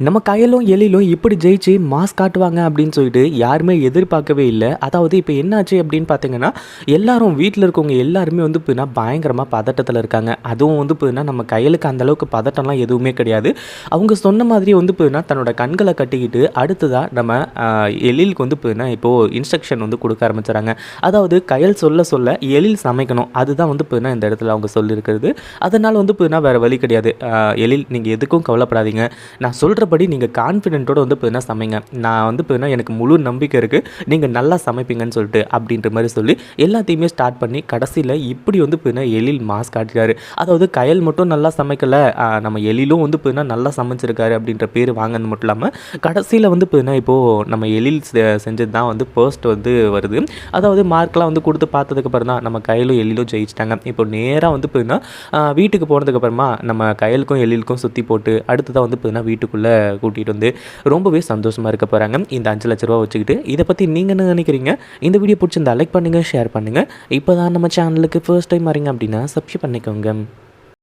நம்ம கயலும் எழிலும் இப்படி ஜெயிச்சு மாஸ் காட்டுவாங்க அப்படின்னு சொல்லிட்டு யாருமே எதிர்பார்க்கவே இல்லை. அதாவது இப்போ என்னாச்சு அப்படின்னு பார்த்தீங்கன்னா, எல்லாரும் வீட்டில் இருக்கவங்க எல்லாருமே வந்து பார்த்தீங்கன்னா பயங்கரமாக பதட்டத்தில் இருக்காங்க. அதுவும் வந்து பார்த்தீங்கன்னா நம்ம கயலுக்கு அந்தளவுக்கு பதட்டம்லாம் எதுவுமே கிடையாது. அவங்க சொன்ன மாதிரி வந்து பார்த்தீங்கன்னா தன்னோட கண்களை கட்டிக்கிட்டு அடுத்ததாக நம்ம எழிலுக்கு வந்து பார்த்தீங்கன்னா இப்போது இன்ஸ்ட்ரக்ஷன் வந்து கொடுக்க ஆரம்பிச்சுறாங்க. அதாவது கயல் சொல்ல சொல்ல எழில் சமைக்கணும், அதுதான் வந்து பார்த்தீங்கன்னா இந்த இடத்துல அவங்க சொல்லியிருக்கிறது. அதனால் வந்து பார்த்தீங்கன்னா வேறு வழி கிடையாது. எழில் நீங்கள் எதுக்கும் கவலைப்படாதீங்க, நான் சொல்கிறபடி நீங்கள் கான்ஃபிடென்ட்டோட வந்து பார்த்தீங்கன்னா சமைங்க, நான் வந்து பார்த்தீங்கன்னா எனக்கு முழு நம்பிக்கை இருக்குது நீங்கள் நல்லா சமைப்பீங்கன்னு சொல்லிட்டு அப்படின்ற மாதிரி சொல்லி எல்லாத்தையுமே ஸ்டார்ட் பண்ணி கடைசியில் இப்படி வந்து பார்த்தீங்கன்னா எழில் மாஸ் காட்டிட்டாரு. அதாவது கயல் மட்டும் நல்லா சமைக்கலை, நம்ம எழிலும் வந்து பார்த்தீங்கன்னா நல்லா சமைச்சிருக்காரு அப்படின்ற பேர் வாங்கினது மட்டும் இல்லாமல் கடைசியில் வந்து பார்த்தீங்கன்னா இப்போது நம்ம எழில் செஞ்சது தான் வந்து ஃபர்ஸ்ட் வந்து வருது. அதாவது மார்க்லாம் வந்து கொடுத்து பார்த்ததுக்கப்புறம் தான் நம்ம கயலும் எழிலும் ஜெயிச்சிட்டாங்க. இப்போ நேராக வந்து பார்த்தீங்கன்னா வீட்டுக்கு போனதுக்கப்புறமா நம்ம கயலுக்கும் எழிலுக்கும் சுற்றி போட்டு அடுத்ததாக வந்து பார்த்தீங்கன்னா வீட்டுக்குள்ளே கூட்டிகிட்டு வந்து ரொம்பவே சந்தோஷமாக இருக்க போகிறாங்க இந்த 5 லட்ச ரூபா வச்சுக்கிட்டு. இதை பற்றி நீங்கள் என்ன நினைக்கிறீங்க? இந்த வீடியோ பிடிச்சிருந்தா லைக் பண்ணுங்கள், ஷேர் பண்ணுங்கள். இப்போ தான் நம்ம சேனலுக்கு ஃபர்ஸ்ட் டைம் வரீங்க அப்படின்னா சப்ஸ்கிரைப் பண்ணிக்கோங்க.